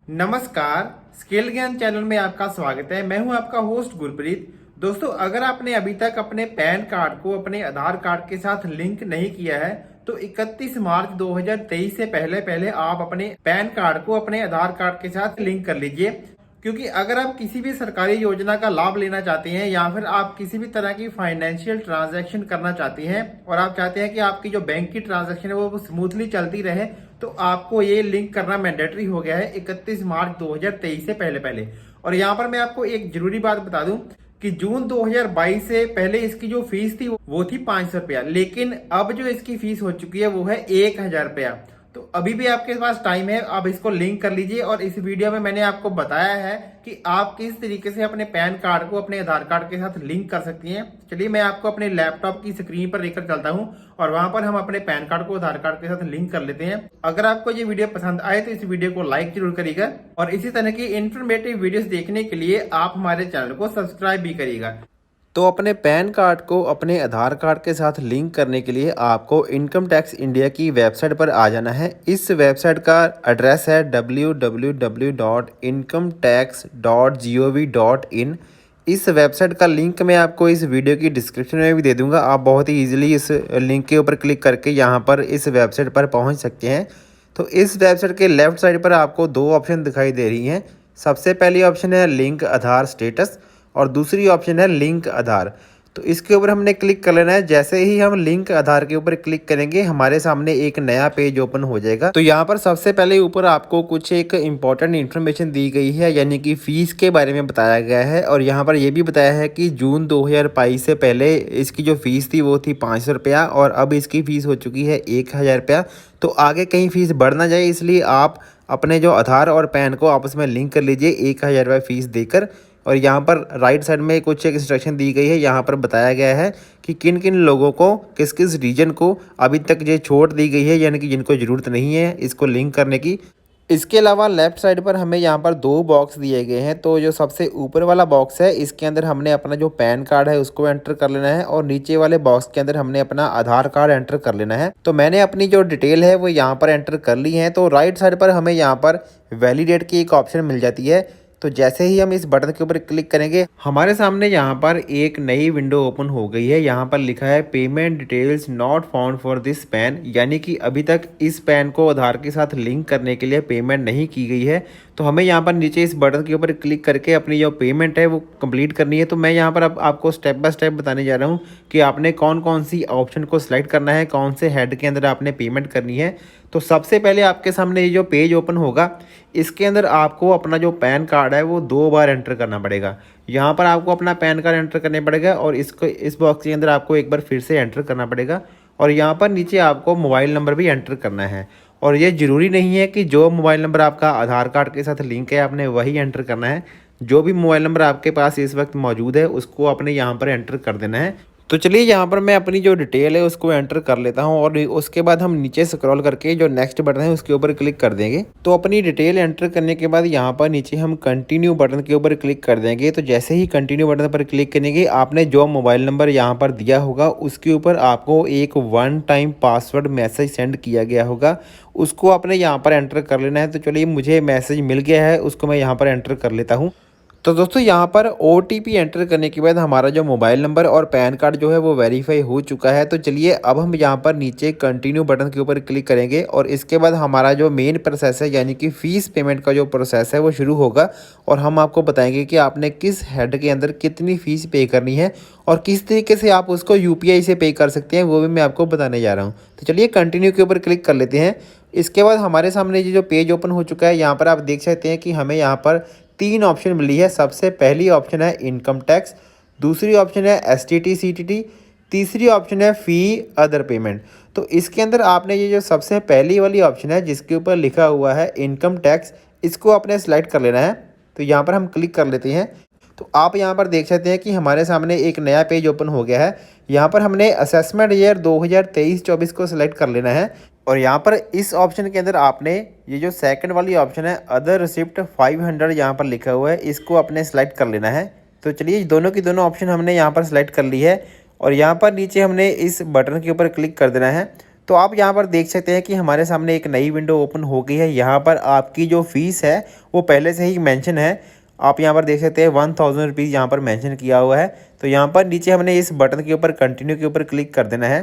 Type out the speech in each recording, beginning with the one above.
नमस्कार, स्किल ज्ञान चैनल में आपका स्वागत है। मैं हूं आपका होस्ट गुरप्रीत। दोस्तों, अगर आपने अभी तक अपने पैन कार्ड को अपने आधार कार्ड के साथ लिंक नहीं किया है तो 31 मार्च 2023 से पहले पहले आप अपने पैन कार्ड को अपने आधार कार्ड के साथ लिंक कर लीजिए। क्योंकि अगर आप किसी भी सरकारी योजना का लाभ लेना चाहते हैं या फिर आप किसी भी तरह की फाइनेंशियल ट्रांजैक्शन करना चाहते हैं और आप चाहते हैं कि आपकी जो बैंक की ट्रांजैक्शन है वो स्मूथली चलती रहे, तो आपको ये लिंक करना मैंडेटरी हो गया है 31 मार्च 2023 से पहले पहले। और यहाँ पर मैं आपको एक जरूरी बात बता दूं कि जून 2022 से पहले इसकी जो फीस थी वो थी 500 रुपया, लेकिन अब जो इसकी फीस हो चुकी है वो है 1000 रुपया। तो अभी भी आपके पास टाइम है, आप इसको लिंक कर लीजिए। और इस वीडियो में मैंने आपको बताया है कि आप किस तरीके से अपने पैन कार्ड को अपने आधार कार्ड के साथ लिंक कर सकती हैं। चलिए मैं आपको अपने लैपटॉप की स्क्रीन पर लेकर चलता हूं और वहां पर हम अपने पैन कार्ड को आधार कार्ड के साथ लिंक कर लेते हैं। अगर आपको ये वीडियो पसंद आए तो इस वीडियो को लाइक जरूर करिएगा और इसी तरह की इंफॉर्मेटिव वीडियोस देखने के लिए आप हमारे चैनल को सब्सक्राइब भी करिएगा। तो अपने पैन कार्ड को अपने आधार कार्ड के साथ लिंक करने के लिए आपको इनकम टैक्स इंडिया की वेबसाइट पर आ जाना है। इस वेबसाइट का एड्रेस है www.incometax.gov.in। इस वेबसाइट का लिंक मैं आपको इस वीडियो की डिस्क्रिप्शन में भी दे दूंगा। आप बहुत ही इजीली इस लिंक के ऊपर क्लिक करके यहाँ पर इस वेबसाइट पर पहुँच सकते हैं। तो इस वेबसाइट के लेफ्ट साइड पर आपको दो ऑप्शन दिखाई दे रही हैं। सबसे पहली ऑप्शन है लिंक आधार स्टेटस और दूसरी ऑप्शन है लिंक आधार। तो इसके ऊपर हमने क्लिक कर लेना है। जैसे ही हम लिंक आधार के ऊपर क्लिक करेंगे हमारे सामने एक नया पेज ओपन हो जाएगा। तो यहाँ पर सबसे पहले ऊपर आपको कुछ एक इम्पॉर्टेंट इन्फॉर्मेशन दी गई है, यानी कि फ़ीस के बारे में बताया गया है। और यहाँ पर यह भी बताया है कि जून 2022 से पहले इसकी जो फ़ीस थी वो थी 500 रुपया और अब इसकी फ़ीस हो चुकी है 1000 रुपया। तो आगे कहीं फ़ीस बढ़ ना जाए इसलिए आप अपने जो आधार और पैन को आपस में लिंक कर लीजिए 1000 रुपये फ़ीस देकर। और यहाँ पर राइट साइड में कुछ एक इंस्ट्रक्शन दी गई है। यहाँ पर बताया गया है कि किन किन लोगों को, किस किस रीजन को अभी तक ये छूट दी गई है, यानी कि जिनको ज़रूरत नहीं है इसको लिंक करने की। इसके अलावा लेफ़्ट साइड पर हमें यहाँ पर दो बॉक्स दिए गए हैं। तो जो सबसे ऊपर वाला बॉक्स है इसके अंदर हमने अपना जो पैन कार्ड है उसको एंटर कर लेना है और नीचे वाले बॉक्स के अंदर हमने अपना आधार कार्ड एंटर कर लेना है। तो मैंने अपनी जो डिटेल है वो यहाँ पर एंटर कर ली है। तो राइट साइड पर हमें यहाँ पर वैलिडेट की एक ऑप्शन मिल जाती है। तो जैसे ही हम इस बटन के ऊपर क्लिक करेंगे हमारे सामने यहाँ पर एक नई विंडो ओपन हो गई है। यहाँ पर लिखा है payment details not found for this pan, यानी कि अभी तक इस पैन को आधार के साथ लिंक करने के लिए पेमेंट नहीं की गई है। तो हमें यहाँ पर नीचे इस बटन के ऊपर क्लिक करके अपनी जो पेमेंट है वो कंप्लीट करनी है। तो मैं यहाँ पर अब आपको स्टेप बाय स्टेप बताने जा रहा हूँ कि आपने कौन कौन सी ऑप्शन को सिलेक्ट करना है, कौन से हेड के अंदर आपने पेमेंट करनी है। तो सबसे पहले आपके सामने ये जो पेज ओपन होगा इसके अंदर आपको अपना जो पैन कार्ड है वो 2 बार एंटर करना पड़ेगा। यहाँ पर आपको अपना पैन कार्ड एंटर करना पड़ेगा और इसको इस बॉक्स के अंदर आपको एक बार फिर से एंटर करना पड़ेगा। और यहाँ पर नीचे आपको मोबाइल नंबर भी एंटर करना है। और ये ज़रूरी नहीं है कि जो मोबाइल नंबर आपका आधार कार्ड के साथ लिंक है आपने वही एंटर करना है। जो भी मोबाइल नंबर आपके पास इस वक्त मौजूद है उसको आपने यहाँ पर एंटर कर देना है। तो चलिए यहाँ पर मैं अपनी जो डिटेल है उसको एंटर कर लेता हूँ और उसके बाद हम नीचे स्क्रॉल करके जो नेक्स्ट बटन है उसके ऊपर क्लिक कर देंगे। तो अपनी डिटेल एंटर करने के बाद यहाँ पर नीचे हम कंटिन्यू बटन के ऊपर क्लिक कर देंगे। तो जैसे ही कंटिन्यू बटन पर क्लिक करेंगे आपने जो मोबाइल नंबर यहाँ पर दिया होगा उसके ऊपर आपको एक 1 टाइम पासवर्ड मैसेज सेंड किया गया होगा, उसको आपने यहाँ पर एंटर कर लेना है। तो चलिए मुझे मैसेज मिल गया है, उसको मैं यहाँ पर एंटर कर लेता हूँ। तो दोस्तों यहाँ पर OTP एंटर करने के बाद हमारा जो मोबाइल नंबर और पैन कार्ड जो है वो वेरीफाई हो चुका है। तो चलिए अब हम यहाँ पर नीचे कंटिन्यू बटन के ऊपर क्लिक करेंगे और इसके बाद हमारा जो मेन प्रोसेस है यानी कि फ़ीस पेमेंट का जो प्रोसेस है वो शुरू होगा। और हम आपको बताएंगे कि आपने किस हेड के अंदर कितनी फ़ीस पे करनी है और किस तरीके से आप उसको UPI से पे कर सकते हैं वो भी मैं आपको बताने जा रहा हूँ। तो चलिए कंटिन्यू के ऊपर क्लिक कर लेते हैं। इसके बाद हमारे सामने ये जो पेज ओपन हो चुका है यहाँ पर आप देख सकते हैं कि हमें यहाँ पर 3 ऑप्शन मिली है। सबसे पहली ऑप्शन है इनकम टैक्स, दूसरी ऑप्शन है STT CTT, तीसरी ऑप्शन है फ़ी अदर पेमेंट। तो इसके अंदर आपने ये जो सबसे पहली वाली ऑप्शन है जिसके ऊपर लिखा हुआ है इनकम टैक्स, इसको आपने सेलेक्ट कर लेना है। तो यहाँ पर हम क्लिक कर लेते हैं। तो आप यहाँ पर देख सकते हैं कि हमारे सामने एक नया पेज ओपन हो गया है। यहाँ पर हमने असेसमेंट ईयर 2023-24 को सिलेक्ट कर लेना है। और यहाँ पर इस ऑप्शन के अंदर आपने ये जो सेकंड वाली ऑप्शन है अदर रिसिप्ट 500 यहाँ पर लिखा हुआ है, इसको आपने सेलेक्ट कर लेना है। तो चलिए दोनों की दोनों ऑप्शन हमने यहाँ पर सेलेक्ट कर ली है और यहाँ पर नीचे हमने इस बटन के ऊपर क्लिक कर देना है। तो आप यहाँ पर देख सकते हैं कि हमारे सामने एक नई विंडो ओपन हो गई है। यहाँ पर आपकी जो फीस है वो पहले से ही मेंशन है। आप यहाँ पर देख सकते हैं 1000 रुपीज़ यहाँ पर मेंशन किया हुआ है। तो यहाँ पर नीचे हमने इस बटन के ऊपर कंटिन्यू के ऊपर क्लिक कर देना है।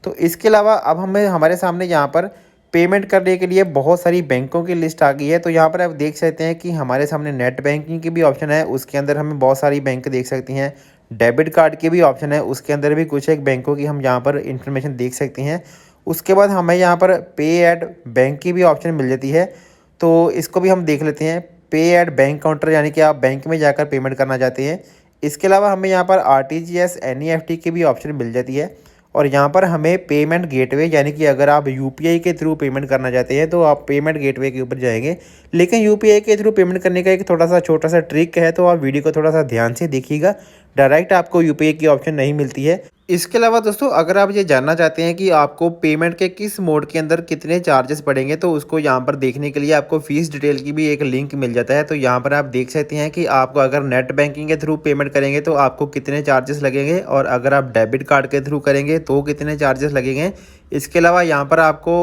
तो इसके अलावा अब हमारे सामने यहाँ पर पेमेंट करने के लिए बहुत सारी बैंकों की लिस्ट आ गई है। तो यहाँ पर आप देख सकते हैं कि हमारे सामने नेट बैंकिंग की भी ऑप्शन है, उसके अंदर हमें बहुत सारी बैंक देख सकती हैं। डेबिट कार्ड की भी ऑप्शन है, उसके अंदर भी कुछ एक बैंकों की हम यहाँ पर इंफॉर्मेशन देख सकते हैं। उसके बाद हमें यहाँ पर पे एट बैंक की भी ऑप्शन मिल जाती है, तो इसको भी हम देख लेते हैं। पे एट बैंक काउंटर यानी कि आप बैंक में जाकर पेमेंट करना चाहते हैं। इसके अलावा हमें यहाँ पर RTGS NEFT की भी ऑप्शन मिल जाती है। और यहाँ पर हमें पेमेंट गेटवे यानी कि अगर आप UPI के थ्रू पेमेंट करना चाहते हैं तो आप पेमेंट गेटवे के ऊपर जाएंगे। लेकिन UPI के थ्रू पेमेंट करने का एक थोड़ा सा छोटा सा ट्रिक है, तो आप वीडियो को थोड़ा सा ध्यान से देखिएगा। डायरेक्ट आपको UPI की ऑप्शन नहीं मिलती है। इसके अलावा दोस्तों अगर आप ये जानना चाहते हैं कि आपको पेमेंट के किस मोड के अंदर कितने चार्जेस पड़ेंगे, तो उसको यहाँ पर देखने के लिए आपको फीस डिटेल की भी एक लिंक मिल जाता है। तो यहाँ पर आप देख सकते हैं कि आपको अगर नेट बैंकिंग के थ्रू पेमेंट करेंगे तो आपको कितने चार्जेस लगेंगे, और अगर आप डेबिट कार्ड के थ्रू करेंगे तो कितने चार्जेस लगेंगे। इसके अलावा यहाँ पर आपको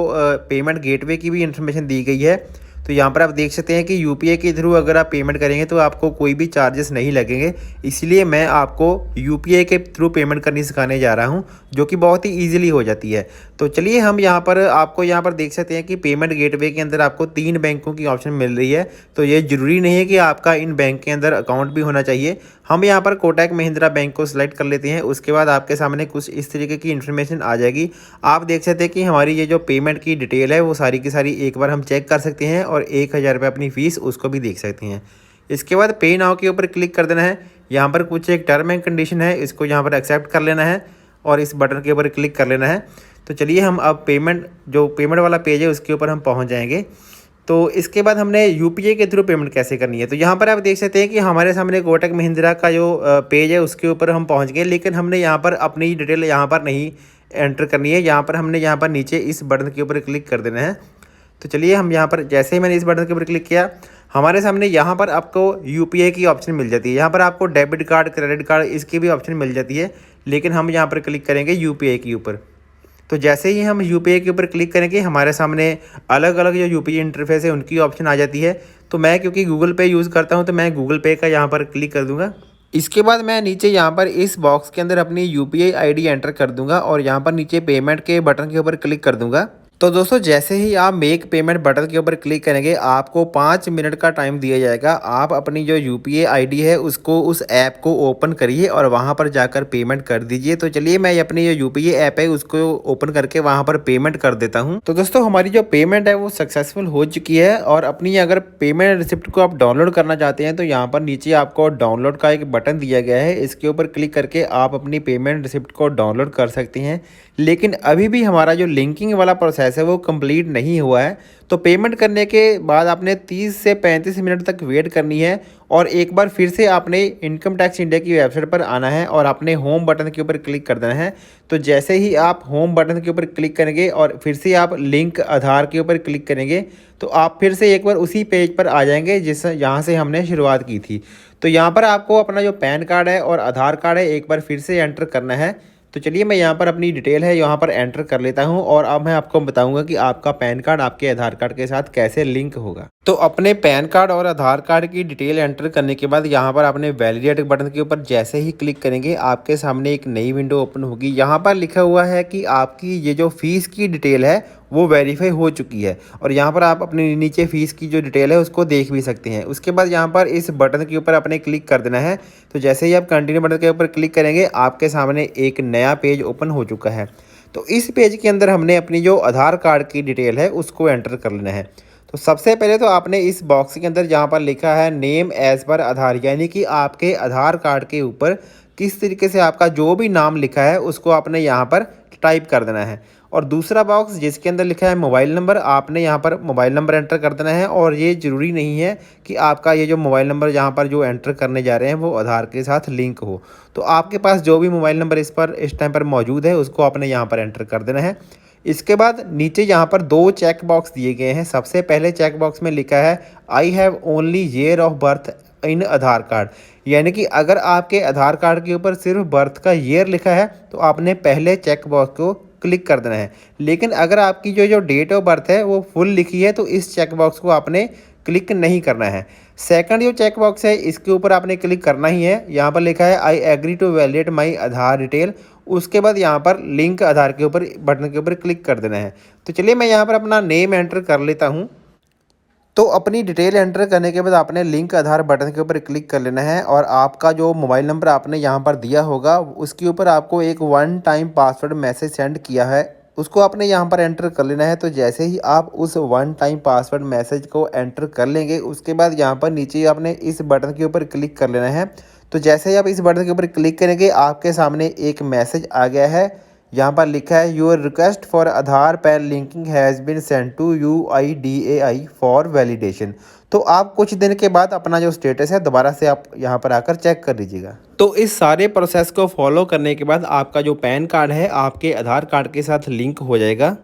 पेमेंट गेटवे की भी इंफॉर्मेशन दी गई है। तो यहाँ पर आप देख सकते हैं कि UPI के थ्रू अगर आप पेमेंट करेंगे तो आपको कोई भी चार्जेस नहीं लगेंगे। इसलिए मैं आपको UPI के थ्रू पेमेंट करनी सिखाने जा रहा हूँ, जो कि बहुत ही ईजिली हो जाती है। तो चलिए हम यहाँ पर आपको यहाँ पर देख सकते हैं कि पेमेंट गेटवे के अंदर आपको 3 बैंकों की ऑप्शन मिल रही है। तो ये ज़रूरी नहीं है कि आपका इन बैंक के अंदर अकाउंट भी होना चाहिए। हम यहाँ पर कोटक महिंद्रा बैंक को सिलेक्ट कर लेते हैं। उसके बाद आपके सामने कुछ इस तरीके की इन्फॉर्मेशन आ जाएगी। आप देख सकते हैं कि हमारी ये जो पेमेंट की डिटेल है वो सारी की सारी एक बार हम चेक कर सकते हैं, और 1000 रुपये अपनी फ़ीस उसको भी देख सकते हैं। इसके बाद पे नाउ के ऊपर क्लिक कर देना है। यहाँ पर कुछ एक टर्म एंड कंडीशन है, इसको यहाँ पर एक्सेप्ट कर लेना है और इस बटन के ऊपर क्लिक कर लेना है। तो चलिए हम अब पेमेंट वाला पेज है उसके ऊपर हम पहुँच जाएंगे। तो इसके बाद हमने UPI के थ्रू पेमेंट कैसे करनी है, तो यहाँ पर आप देख सकते हैं कि हमारे सामने कोटक महिंद्रा का जो पेज है उसके ऊपर हम पहुँच गए। लेकिन हमने यहाँ पर अपनी डिटेल यहाँ पर नहीं एंटर करनी है। यहाँ पर हमने यहाँ पर नीचे इस बटन के ऊपर क्लिक कर देना है। तो चलिए हम यहाँ पर जैसे ही मैंने इस बटन के ऊपर क्लिक किया, हमारे सामने यहाँ पर आपको UPI की ऑप्शन मिल जाती है। यहाँ पर आपको डेबिट कार्ड, क्रेडिट कार्ड इसकी भी ऑप्शन मिल जाती है। लेकिन हम यहाँ पर क्लिक करेंगे UPI के ऊपर। तो जैसे ही हम UPI के ऊपर क्लिक करेंगे हमारे सामने अलग अलग जो UPI इंटरफेस है उनकी ऑप्शन आ जाती है। तो मैं क्योंकि गूगल पे यूज़ करता हूँ तो मैं गूगल पे का यहाँ पर क्लिक कर दूँगा। इसके बाद मैं नीचे यहाँ पर इस बॉक्स के अंदर अपनी UPI ID एंटर कर दूँगा और यहाँ पर नीचे पेमेंट के बटन के ऊपर क्लिक कर दूँगा। तो दोस्तों जैसे ही आप मेक पेमेंट बटन के ऊपर क्लिक करेंगे आपको 5 मिनट का टाइम दिया जाएगा। आप अपनी जो UPI ID है उसको उस ऐप को ओपन करिए और वहां पर जाकर पेमेंट कर दीजिए। तो चलिए मैं अपनी जो UPI ऐप है उसको ओपन करके वहां पर पेमेंट कर देता हूं। तो दोस्तों हमारी जो पेमेंट है वो सक्सेसफुल हो चुकी है। और अपनी अगर पेमेंट रिसिप्ट को आप डाउनलोड करना चाहते हैं तो यहाँ पर नीचे आपको डाउनलोड का एक बटन दिया गया है, इसके ऊपर क्लिक करके आप अपनी पेमेंट रिसिप्ट को डाउनलोड कर सकते हैं। लेकिन अभी भी हमारा जो लिंकिंग वाला प्रोसेस है वो कंप्लीट नहीं हुआ है। तो पेमेंट करने के बाद आपने 30 से 35 मिनट तक वेट करनी है और एक बार फिर से आपने इनकम टैक्स इंडिया की वेबसाइट पर आना है और अपने होम बटन के ऊपर क्लिक कर देना है। तो जैसे ही आप होम बटन के ऊपर क्लिक करेंगे और फिर से आप लिंक आधार के ऊपर क्लिक करेंगे तो आप फिर से एक बार उसी पेज पर आ जाएंगे जहाँ से हमने शुरुआत की थी। तो यहाँ पर आपको अपना जो पैन कार्ड है और आधार कार्ड है एक बार फिर से एंटर करना है। तो चलिए मैं यहाँ पर अपनी डिटेल है यहाँ पर एंटर कर लेता हूँ और अब मैं आपको बताऊँगा कि आपका पैन कार्ड आपके आधार कार्ड के साथ कैसे लिंक होगा। तो अपने पैन कार्ड और आधार कार्ड की डिटेल एंटर करने के बाद यहाँ पर आपने वैलिडेट बटन के ऊपर जैसे ही क्लिक करेंगे आपके सामने एक नई विंडो ओपन होगी। यहाँ पर लिखा हुआ है कि आपकी ये जो फीस की डिटेल है वो वेरीफाई हो चुकी है और यहाँ पर आप अपने नीचे फीस की जो डिटेल है उसको देख भी सकते हैं। उसके बाद यहाँ पर इस बटन के ऊपर अपने क्लिक कर देना है। तो जैसे ही आप कंटिन्यू बटन के ऊपर क्लिक करेंगे आपके सामने एक नया पेज ओपन हो चुका है। तो इस पेज के अंदर हमने अपनी जो आधार कार्ड की डिटेल है उसको एंटर कर लेना है। तो सबसे पहले तो आपने इस बॉक्स के अंदर जहाँ पर लिखा है नेम एज पर आधार, यानी कि आपके आधार कार्ड के ऊपर किस तरीके से आपका जो भी नाम लिखा है उसको आपने यहाँ पर टाइप कर देना है। और दूसरा बॉक्स जिसके अंदर लिखा है मोबाइल नंबर, आपने यहाँ पर मोबाइल नंबर एंटर कर देना है। और ये ज़रूरी नहीं है कि आपका ये जो मोबाइल नंबर यहाँ पर जो एंटर करने जा रहे हैं वो आधार के साथ लिंक हो। तो आपके पास जो भी मोबाइल नंबर इस टाइम पर मौजूद है उसको आपने यहाँ पर एंटर कर देना है। इसके बाद नीचे यहाँ पर 2 चेक बॉक्स दिए गए हैं। सबसे पहले चेक बॉक्स में लिखा है I have only year of birth in Aadhaar card, यानी कि अगर आपके आधार कार्ड के ऊपर सिर्फ बर्थ का ईयर लिखा है तो आपने पहले चेक बॉक्स को क्लिक कर देना है। लेकिन अगर आपकी जो डेट ऑफ बर्थ है वो फुल लिखी है तो इस चेक बॉक्स को आपने क्लिक नहीं करना है। सेकंड जो चेक बॉक्स है इसके ऊपर आपने क्लिक करना ही है। यहाँ पर लिखा है I agree to validate my Aadhaar detail. उसके बाद यहाँ पर लिंक आधार के ऊपर बटन के ऊपर क्लिक कर देना है। तो चलिए मैं यहाँ पर अपना नेम एंटर कर लेता हूँ। तो अपनी डिटेल एंटर करने के बाद आपने लिंक आधार बटन के ऊपर क्लिक कर लेना है और आपका जो मोबाइल नंबर आपने यहाँ पर दिया होगा उसके ऊपर आपको एक one time password message send किया है, उसको आपने यहाँ पर एंटर कर लेना है। तो जैसे ही आप उस वन टाइम पासवर्ड मैसेज को एंटर कर लेंगे उसके बाद यहाँ पर नीचे आपने इस बटन के ऊपर क्लिक कर लेना है। तो जैसे ही आप इस बटन के ऊपर क्लिक करेंगे आपके सामने एक मैसेज आ गया है। यहाँ पर लिखा है your request for Aadhaar PAN linking has been send to UIDAI for validation. तो आप कुछ दिन के बाद अपना जो स्टेटस है दोबारा से आप यहाँ पर आकर चेक कर लीजिएगा। तो इस सारे प्रोसेस को फॉलो करने के बाद आपका जो पैन कार्ड है आपके आधार कार्ड के साथ लिंक हो जाएगा।